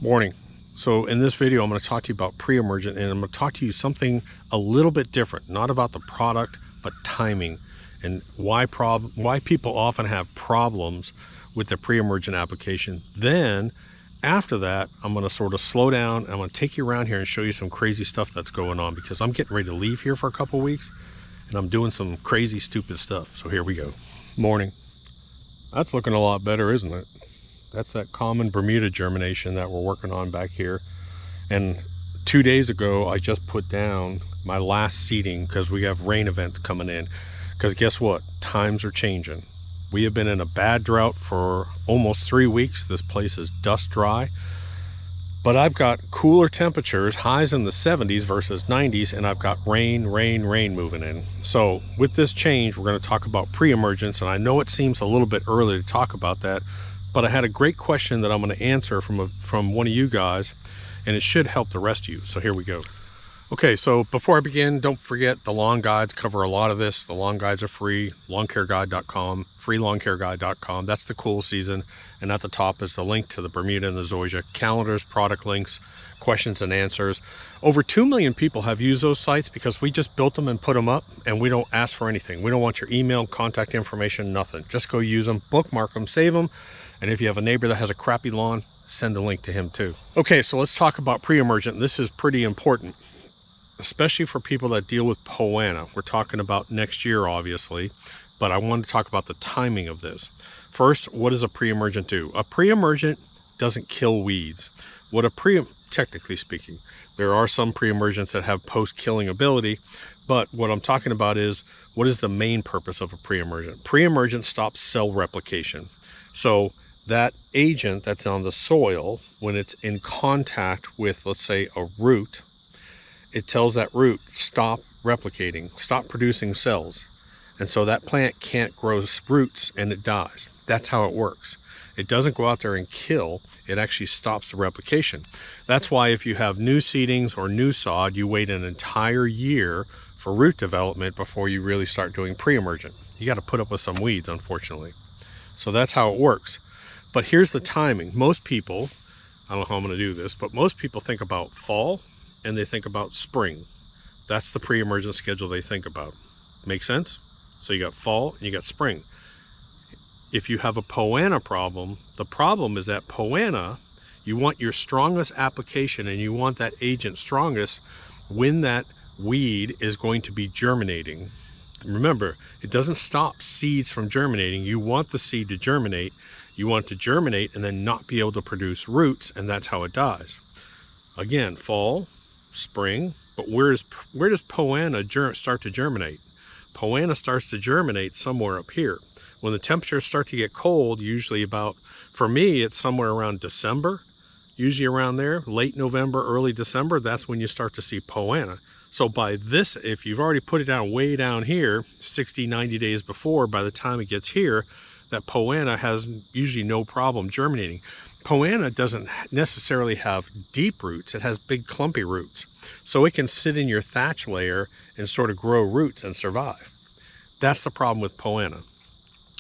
Morning. So in this video, I'm going to talk to you about pre-emergent, and I'm going to talk to you something a little bit different, not about the product, but timing, and why people often have problems with their pre-emergent application. Then after that, I'm going to sort of slow down. I'm going to take you around here and show you some crazy stuff that's going on, because I'm getting ready to leave here for a couple weeks and I'm doing some crazy, stupid stuff. So here we go. Morning. That's looking a lot better, isn't it? That's that common Bermuda germination that we're working on back here. And 2 days ago, I just put down my last seeding because we have rain events coming in. Because guess what? Times are changing. We have been in a bad drought for almost 3 weeks. This place is dust dry. But I've got cooler temperatures, highs in the 70s versus 90s, and I've got rain moving in. So with this change, we're going to talk about pre-emergence, and I know it seems a little bit early to talk about that, but I had a great question that I'm going to answer from one of you guys, and it should help the rest of you. So here we go. Okay, so before I begin, don't forget the lawn guides cover a lot of this. The lawn guides are free, lawncareguide.com, freelawncareguide.com. That's the cool season. And at the top is the link to the Bermuda and the Zoysia calendars, product links, questions and answers. Over 2 million people have used those sites because we just built them and put them up, and we don't ask for anything. We don't want your email, contact information, nothing. Just go use them, bookmark them, save them. And if you have a neighbor that has a crappy lawn, send a link to him too. Okay, so let's talk about pre-emergent. This is pretty important, especially for people that deal with poana. We're talking about next year, obviously, but I want to talk about the timing of this. First, what does a pre-emergent do? A pre-emergent doesn't kill weeds. Technically speaking, there are some pre-emergents that have post-killing ability, but what I'm talking about is, what is the main purpose of a pre-emergent? Pre-emergent stops cell replication. So that agent that's on the soil, when it's in contact with, let's say, a root, it tells that root, stop replicating, stop producing cells. And so that plant can't grow roots and it dies. That's how it works. It doesn't go out there and kill, it actually stops the replication. That's why if you have new seedings or new sod, you wait an entire year for root development before you really start doing pre-emergent. You got to put up with some weeds, unfortunately. So that's how it works. But here's the timing. Most people, I don't know how I'm going to do this, but most people think about fall and they think about spring. That's the pre-emergent schedule they think about. Make sense? So you got fall and you got spring. If you have a poana problem, the problem is that poana, you want your strongest application and you want that agent strongest when that weed is going to be germinating. Remember, it doesn't stop seeds from germinating. You want the seed to germinate. You want it to germinate and then not be able to produce roots, and that's how it dies. Again, fall, spring, but where does poana start to germinate? Poana starts to germinate somewhere up here. When the temperatures start to get cold, usually about, for me, it's somewhere around December, usually around there, late November, early December, that's when you start to see poana. So by this, if you've already put it down way down here, 60, 90 days before, by the time it gets here, that poana has usually no problem germinating. Poana doesn't necessarily have deep roots, it has big clumpy roots. So it can sit in your thatch layer and sort of grow roots and survive. That's the problem with poana.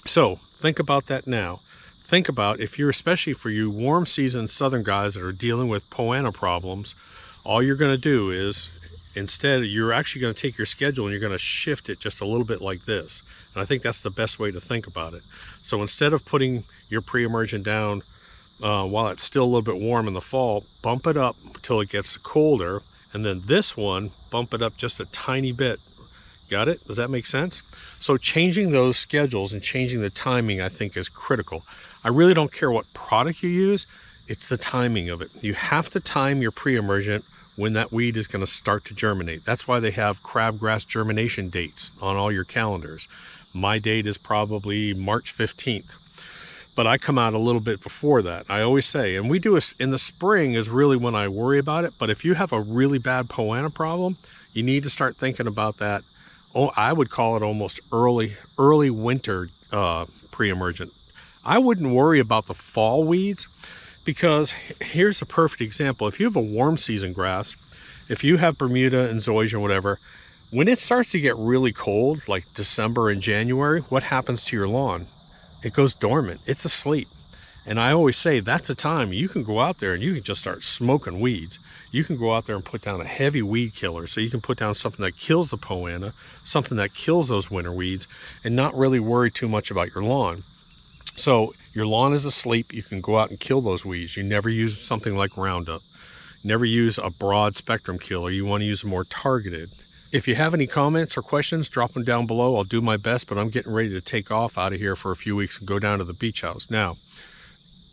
So think about that now. Think about if you're, especially for you warm season southern guys that are dealing with poana problems, all you're going to do is, instead, you're actually going to take your schedule and you're going to shift it just a little bit like this. And I think that's the best way to think about it. So instead of putting your pre-emergent down while it's still a little bit warm in the fall, bump it up until it gets colder. And then this one, bump it up just a tiny bit. Got it? Does that make sense? So changing those schedules and changing the timing, I think, is critical. I really don't care what product you use. It's the timing of it. You have to time your pre-emergent when that weed is going to start to germinate. That's why they have crabgrass germination dates on all your calendars. My date is probably March 15th. But I come out a little bit before that. I always say, and we do in the spring is really when I worry about it. But if you have a really bad poana problem, you need to start thinking about that. Oh, I would call it almost early winter pre-emergent. I wouldn't worry about the fall weeds, because here's a perfect example. If you have a warm season grass, if you have Bermuda and Zoysia and whatever, when it starts to get really cold, like December and January, what happens to your lawn? It goes dormant. It's asleep. And I always say that's a time you can go out there and you can just start smoking weeds. You can go out there and put down a heavy weed killer. So you can put down something that kills the poana, something that kills those winter weeds, and not really worry too much about your lawn. So your lawn is asleep, you can go out and kill those weeds. You never use something like Roundup. Never use a broad spectrum killer. You want to use more targeted. If you have any comments or questions, drop them down below. I'll do my best, but I'm getting ready to take off out of here for a few weeks and go down to the beach house. Now,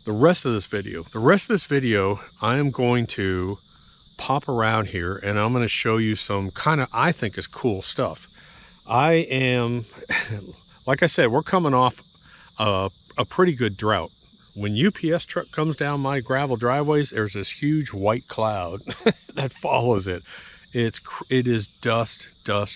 the rest of this video, I am going to pop around here and I'm going to show you some kind of, I think is cool stuff. I am, like I said, we're coming off a pretty good drought. When UPS truck comes down my gravel driveways, there's this huge white cloud that follows it. It is dust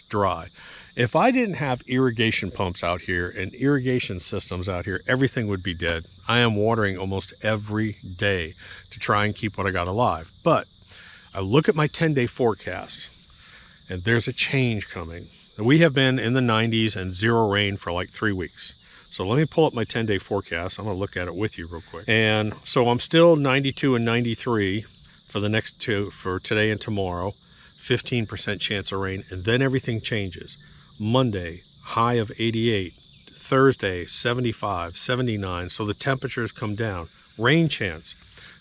dry. If I didn't have irrigation pumps out here and irrigation systems out here, everything would be dead. I am watering almost every day to try and keep what I got alive. But I look at my 10-day forecast and there's a change coming. We have been in the 90s and zero rain for like 3 weeks. So let me pull up my 10-day forecast. I'm gonna look at it with you real quick. And so I'm still 92 and 93 for the next two, for today and tomorrow, 15% chance of rain, and then everything changes. Monday, high of 88, Thursday, 75, 79, so the temperatures come down. Rain chance,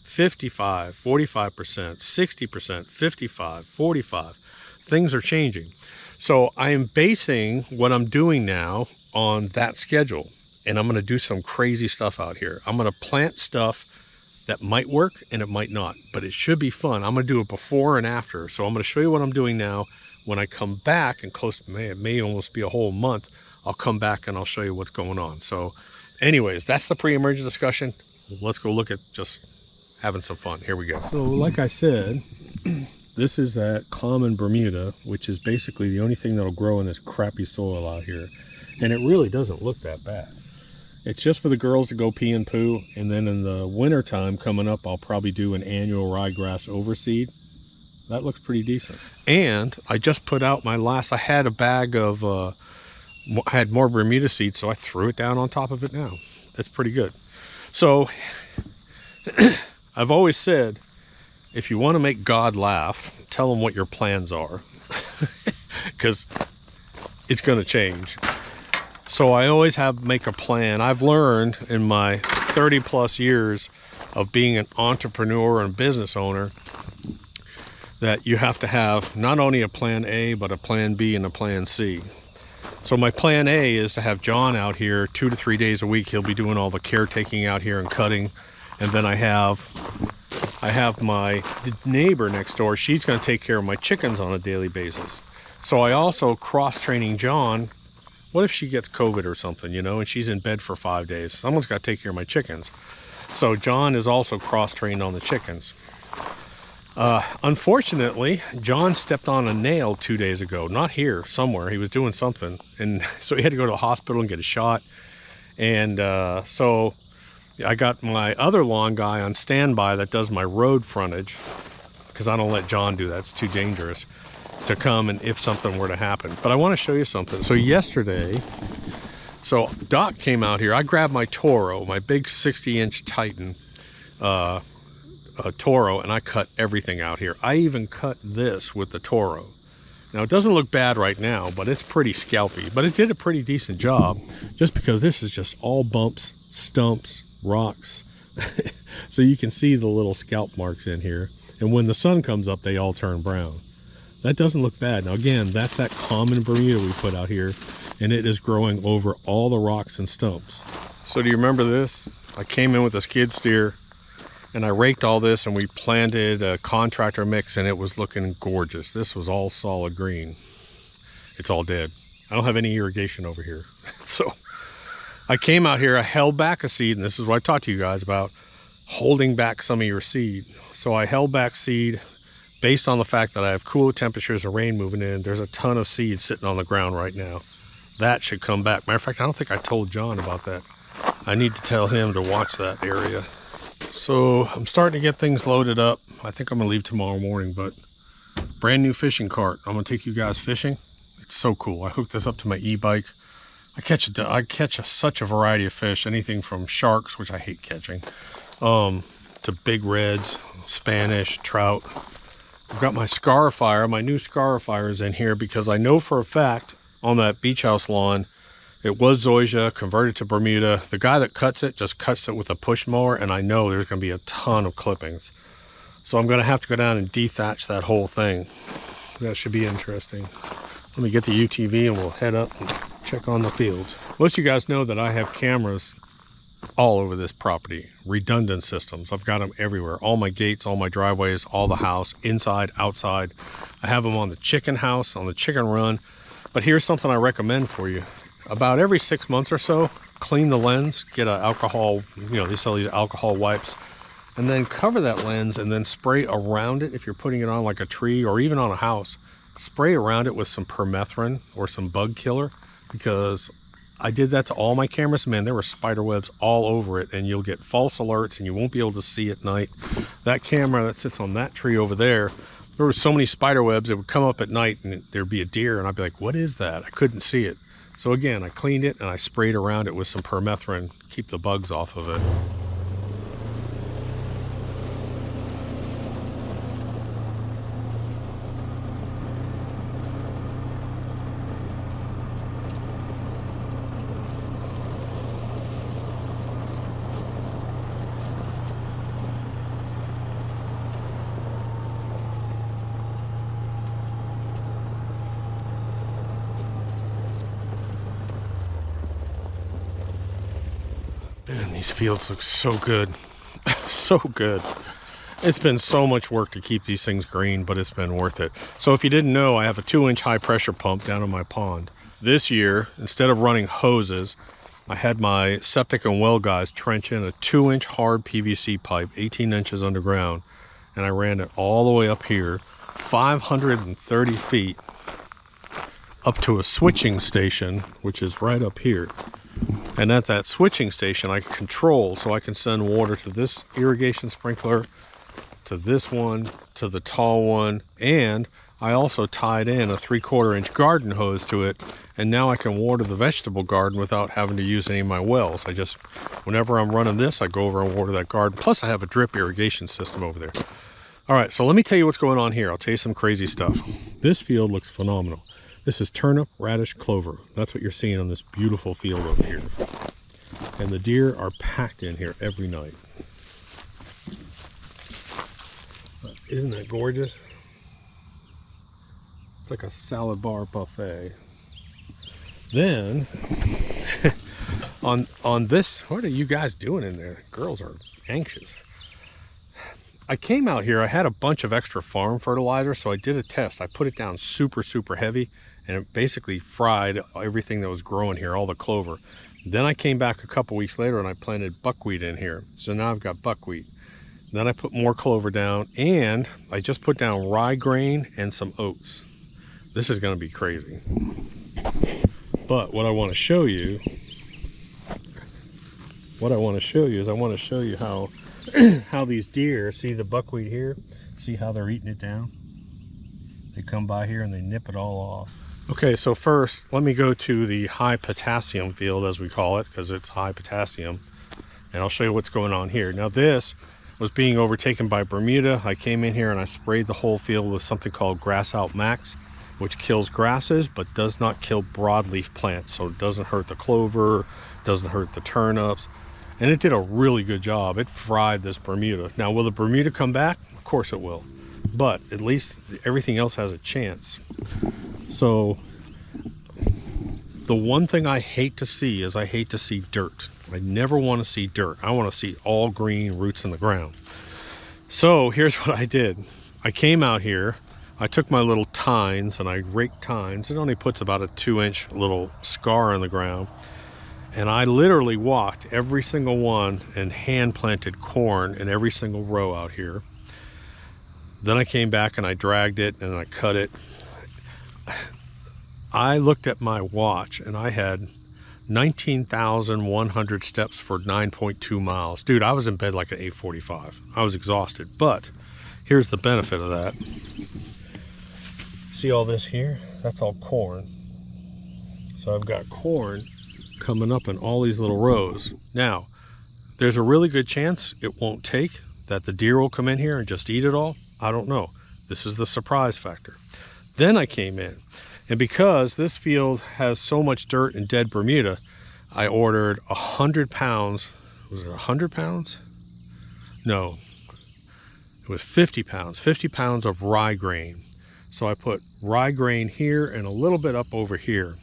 55, 45%, 60%, 55, 45. Things are changing. So I am basing what I'm doing now on that schedule. And I'm going to do some crazy stuff out here. I'm going to plant stuff that might work and it might not, but it should be fun. I'm going to do it before and after. So I'm going to show you what I'm doing now. When I come back, and close to May, it may almost be a whole month, I'll come back and I'll show you what's going on. So anyways, that's the pre-emergent discussion. Let's go look at just having some fun. Here we go. So like I said, this is that common Bermuda, which is basically the only thing that'll grow in this crappy soil out here. And it really doesn't look that bad. It's just for the girls to go pee and poo, and then in the winter time coming up, I'll probably do an annual ryegrass overseed. That looks pretty decent. And I just put out my last, I had a bag of, I had more Bermuda seeds, so I threw it down on top of it now. That's pretty good. So I've always said, if you want to make God laugh, tell him what your plans are, because it's going to change. So I always make a plan. I've learned in my 30 plus years of being an entrepreneur and business owner that you have to have not only a plan A, but a plan B and a plan C. So my plan A is to have John out here 2 to 3 days a week. He'll be doing all the caretaking out here and cutting. And then I have my neighbor next door. She's going to take care of my chickens on a daily basis. So I also cross-training John. What if she gets COVID or something, you know, and she's in bed for 5 days? Someone's got to take care of my chickens. So John is also cross-trained on the chickens. Unfortunately, John stepped on a nail 2 days ago. Not here, somewhere. He was doing something. And so he had to go to the hospital and get a shot. And so I got my other lawn guy on standby that does my road frontage, because I don't let John do that. It's too dangerous, to come and if something were to happen. But I want to show you something. So yesterday, so Doc came out here. I grabbed my Toro, my big 60-inch Titan Toro, and I cut everything out here. I even cut this with the Toro. Now it doesn't look bad right now, but it's pretty scalpy. But it did a pretty decent job, just because this is just all bumps, stumps, rocks. So you can see the little scalp marks in here. And when the sun comes up, they all turn brown. That doesn't look bad. Now again, that's that common Bermuda we put out here, and it is growing over all the rocks and stumps. So do you remember this? I came in with a skid steer and I raked all this and we planted a contractor mix, and it was looking gorgeous. This was all solid green. It's all dead. I don't have any irrigation over here. So I came out here, I held back a seed, and this is what I talked to you guys about, holding back some of your seed. So I held back seed based on the fact that I have cooler temperatures and rain moving in. There's a ton of seed sitting on the ground right now. That should come back. Matter of fact, I don't think I told John about that. I need to tell him to watch that area. So I'm starting to get things loaded up. I think I'm gonna leave tomorrow morning, but brand new fishing cart. I'm gonna take you guys fishing. It's so cool. I hooked this up to my e-bike. I catch such a variety of fish, anything from sharks, which I hate catching, to big reds, Spanish, trout. I've got my scarifier, my new scarifiers in here because I know for a fact on that beach house lawn, it was zoysia, converted to Bermuda. The guy that cuts it just cuts it with a push mower, and I know there's going to be a ton of clippings. So I'm going to have to go down and dethatch that whole thing. That should be interesting. Let me get the UTV and we'll head up and check on the fields. Most of you guys know that I have cameras all over this property, redundant systems. I've got them everywhere. All my gates, all my driveways, all the house, inside, outside. I have them on the chicken house, on the chicken run. But here's something I recommend for you. About every 6 months or so, clean the lens, get an alcohol, they sell these alcohol wipes, and then cover that lens and then spray around it. If you're putting it on like a tree or even on a house, spray around it with some permethrin or some bug killer, because I did that to all my cameras. Man, there were spider webs all over it, and you'll get false alerts and you won't be able to see at night. That camera that sits on that tree over there, there were so many spider webs, it would come up at night and there'd be a deer and I'd be like, what is that? I couldn't see it. So again, I cleaned it and I sprayed around it with some permethrin, keep the bugs off of it. Man, these fields look so good. So good. It's been so much work to keep these things green, but it's been worth it. So if you didn't know, I have a 2-inch high pressure pump down in my pond. This year, instead of running hoses, I had my septic and well guys trench in a 2-inch hard PVC pipe, 18 inches underground, and I ran it all the way up here, 530 feet, up to a switching station, which is right up here. And at that switching station, I can control, so I can send water to this irrigation sprinkler, to this one, to the tall one, and I also tied in a 3/4 inch garden hose to it, and now I can water the vegetable garden without having to use any of my wells. I just, whenever I'm running this, I go over and water that garden. Plus I have a drip irrigation system over there. All right, so let me tell you what's going on here. I'll tell you some crazy stuff. This field looks phenomenal. This is turnip, radish, clover. That's what you're seeing on this beautiful field over here. And the deer are packed in here every night. Isn't that gorgeous? It's like a salad bar buffet. Then, on this, what are you guys doing in there? Girls are anxious. I came out here, I had a bunch of extra farm fertilizer, so I did a test. I put it down super, super heavy, and it basically fried everything that was growing here, all the clover. Then I came back a couple weeks later and I planted buckwheat in here. So now I've got buckwheat. Then I put more clover down, and I just put down rye grain and some oats. This is gonna be crazy. But what I wanna show you, is I wanna show you how, how these deer, see the buckwheat here? See how they're eating it down? They come by here and they nip it all off. Okay, so first, let me go to the high potassium field, as we call it, because it's high potassium, and I'll show you what's going on here. Now this was being overtaken by Bermuda. I came in here and I sprayed the whole field with something called Grass Out Max, which kills grasses, but does not kill broadleaf plants. So it doesn't hurt the clover, doesn't hurt the turnips, and it did a really good job. It fried this Bermuda. Now, will the Bermuda come back? Of course it will, but at least everything else has a chance. So the one thing I hate to see is I hate to see dirt. I never want to see dirt. I want to see all green roots in the ground. So here's what I did. I came out here, I took my little tines and I raked tines. It only puts about a 2-inch little scar in the ground. And I literally walked every single one and hand planted corn in every single row out here. Then I came back and I dragged it and I cut it. I looked at my watch and I had 19,100 steps for 9.2 miles. Dude, I was in bed like at 8:45. I was exhausted, but here's the benefit of that. See all this here? That's all corn. So I've got corn coming up in all these little rows. Now, There's a really good chance it won't take, that the deer will come in here and just eat it all. I don't know. This is the surprise factor. Then I came in, and because this field has so much dirt and dead Bermuda, I ordered 100 pounds. Was it 100 pounds? No, it was 50 pounds. 50 pounds of rye grain. So I put rye grain here and a little bit up over here.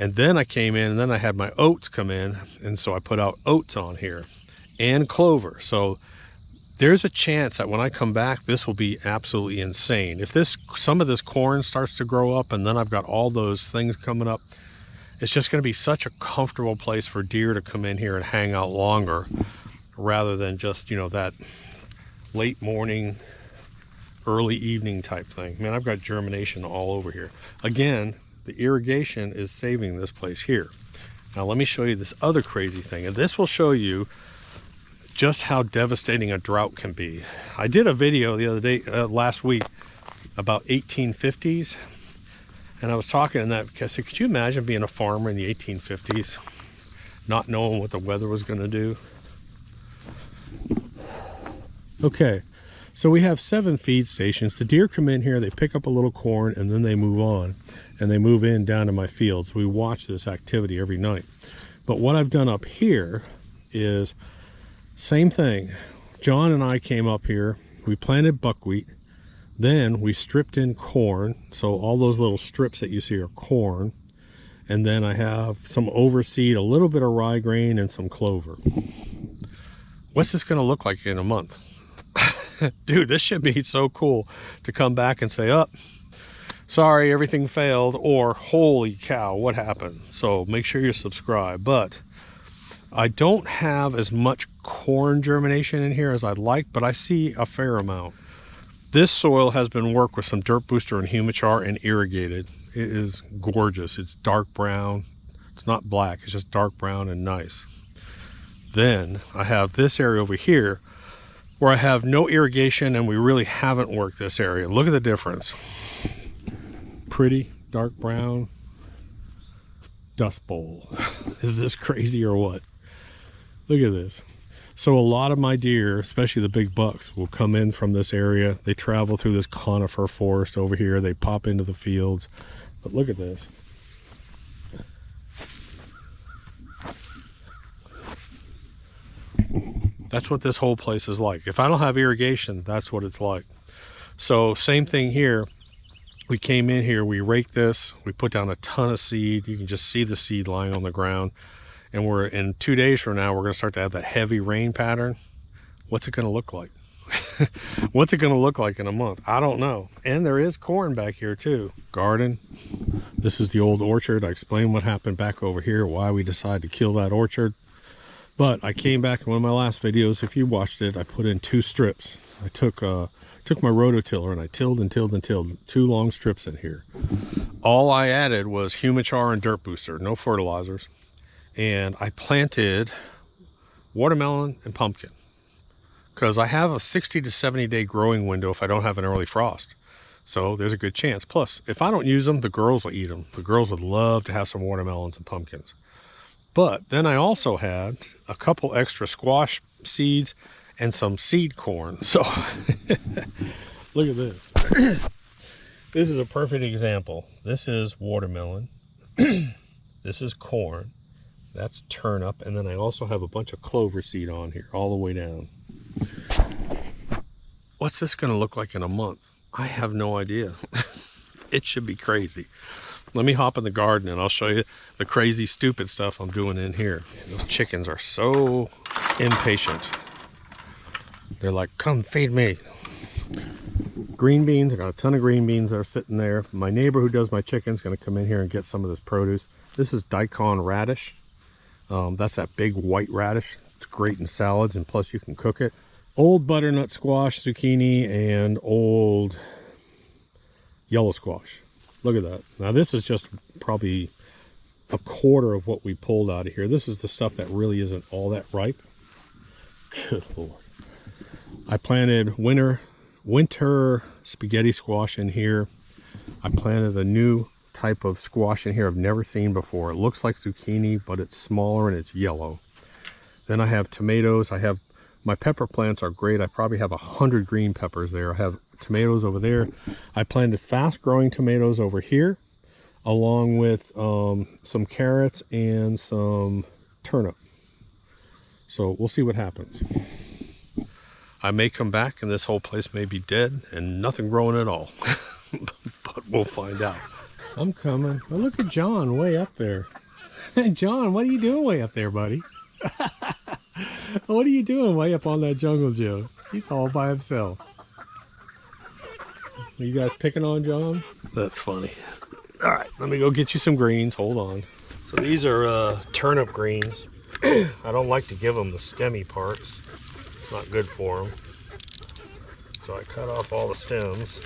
And then I came in, and then I had my oats come in, and so I put out oats on here and clover. So there's a chance that when I come back, this will be absolutely insane. If some of this corn starts to grow up, and then I've got all those things coming up, it's just going to be such a comfortable place for deer to come in here and hang out longer, rather than just, you know, that late morning, early evening type thing. Man, I've got germination all over here. Again, the irrigation is saving this place here. Now let me show you this other crazy thing, and this will show you just how devastating a drought can be. I did a video the other day, last week, about 1850s, and I was talking in that because I said, could you imagine being a farmer in the 1850s, not knowing what the weather was going to do? Okay, so we have 7 feed stations. The deer come in here, they pick up a little corn, and then they move on, and they move in down to my fields. We watch this activity every night. But what I've done up here is same thing. John and I came up here, we planted buckwheat, then we stripped in corn. So all those little strips that you see are corn. And then I have some overseed, a little bit of rye grain, and some clover. What's this gonna look like in a month? Dude, this should be so cool to come back and say, oh, sorry, everything failed, or holy cow, what happened? So make sure you subscribe. But I don't have as much corn germination in here as I'd like, but I see a fair amount. This soil has been worked with some dirt booster and humichar and irrigated. It is gorgeous. It's dark brown. It's not black, it's just dark brown and nice. Then I have this area over here where I have no irrigation, and we really haven't worked this area. Look at the difference. Pretty dark brown dust bowl. Is this crazy or what? Look at this. So a lot of my deer, especially the big bucks, will come in from this area. They travel through this conifer forest over here. They pop into the fields. But look at this. That's what this whole place is like. If I don't have irrigation, that's what it's like. So same thing here. We came in here, we raked this, we put down a ton of seed. You can just see the seed lying on the ground. And we're in 2 days from now, we're gonna start to have that heavy rain pattern. What's it gonna look like? What's it gonna look like in a month? I don't know. And there is corn back here too. Garden. This is the old orchard. I explained what happened back over here, why we decided to kill that orchard. But I came back in one of my last videos, if you watched it, I put in 2 strips. I took my rototiller and I tilled and tilled and tilled 2 long strips in here. All I added was humichar and dirt booster, no fertilizers. And I planted watermelon and pumpkin because I have a 60 to 70 day growing window if I don't have an early frost. So there's a good chance. Plus, if I don't use them, the girls will eat them. The girls would love to have some watermelons and pumpkins. But then I also had a couple extra squash seeds and some seed corn. So look at this. This is a perfect example. This is watermelon. This is corn. That's turnip. And then I also have a bunch of clover seed on here all the way down. What's this going to look like in a month? I have no idea. It should be crazy. Let me hop in the garden and I'll show you the crazy, stupid stuff I'm doing in here. Those chickens are so impatient. They're like, come feed me. Green beans, I got a ton of green beans that are sitting there. My neighbor who does my chickens is gonna come in here and get some of this produce. This is daikon radish. That's that big white radish. It's great in salads, and plus you can cook it. Old butternut squash, zucchini, and old yellow squash. Look at that. Now this is just probably a quarter of what we pulled out of here. This is the stuff that really isn't all that ripe. Good Lord. I planted winter spaghetti squash in here. I planted a new type of squash in here I've never seen before. It looks like zucchini, but it's smaller and it's yellow. Then I have tomatoes. My pepper plants are great. I probably have 100 green peppers there. I have tomatoes over there. I planted fast growing tomatoes over here, along with some carrots and some turnip. So we'll see what happens. I may come back and this whole place may be dead and nothing growing at all. But we'll find out. I'm coming. Oh, look at John way up there. John, what are you doing way up there, buddy? What are you doing way up on that jungle gym? He's all by himself. Are you guys picking on John? That's funny. All right, let me go get you some greens. Hold on. So these are turnip greens. I don't like to give them the stemmy parts. It's not good for them. So I cut off all the stems.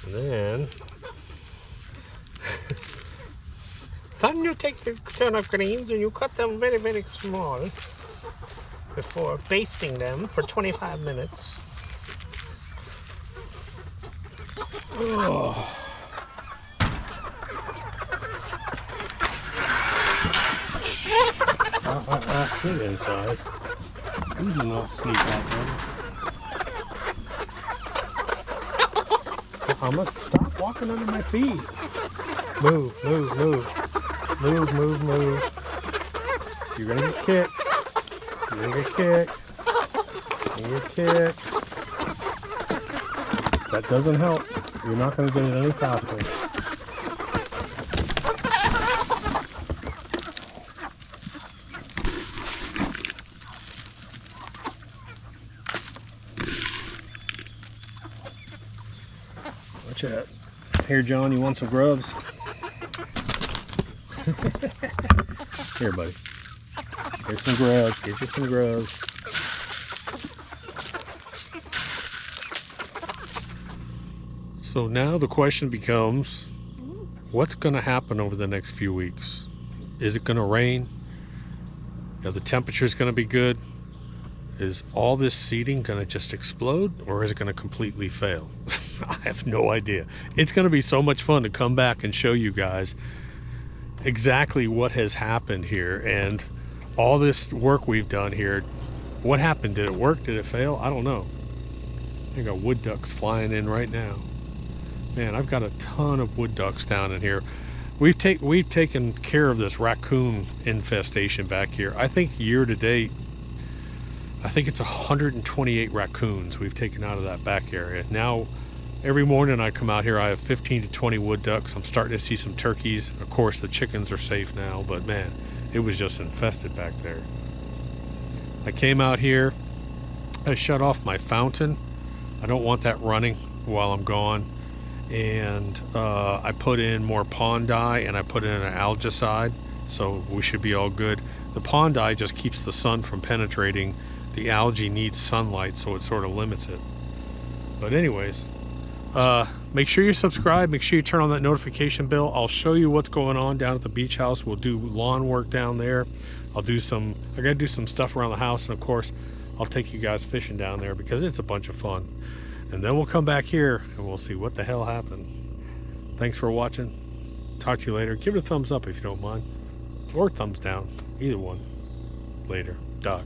And then you take the turnip greens and you cut them very, very small before basting them for 25 minutes. Oh. Get inside. You do not sneak out there. I must stop walking under my feet. Move, move, move. Move, move, move. You're gonna get kicked. You're gonna get kicked. You're gonna get kicked. That doesn't help. You're not gonna get it any faster. Watch out. Here, John, you want some grubs? Here, buddy. Here's some grubs. Get you some grubs. So now the question becomes, what's going to happen over the next few weeks? Is it going to rain? Are the temperatures going to be good? Is all this seeding going to just explode, or is it going to completely fail? I have no idea. It's going to be so much fun to come back and show you guys exactly what has happened here and all this work we've done here. What happened? Did it work? Did it fail? I don't know. I got wood ducks flying in right now. Man, I've got a ton of wood ducks down in here. We've taken care of this raccoon infestation back here. I think year to date, I think it's 128 raccoons we've taken out of that back area. Now, every morning I come out here, I have 15 to 20 wood ducks. I'm starting to see some turkeys. Of course, the chickens are safe now, but man, it was just infested back there. I came out here, I shut off my fountain. I don't want that running while I'm gone. And I put in more pond dye and I put in an algicide, so we should be all good. The pond dye just keeps the sun from penetrating. The algae needs sunlight, so it sort of limits it. But anyways, make sure you subscribe, make sure you turn on that notification bell. I'll show you what's going on down at the beach house. We'll do lawn work down there. I gotta do some stuff around the house, and of course I'll take you guys fishing down there because it's a bunch of fun. And then we'll come back here and we'll see what the hell happened. Thanks for watching. Talk to you later. Give it a thumbs up if you don't mind, or thumbs down, either one. Later. Doc.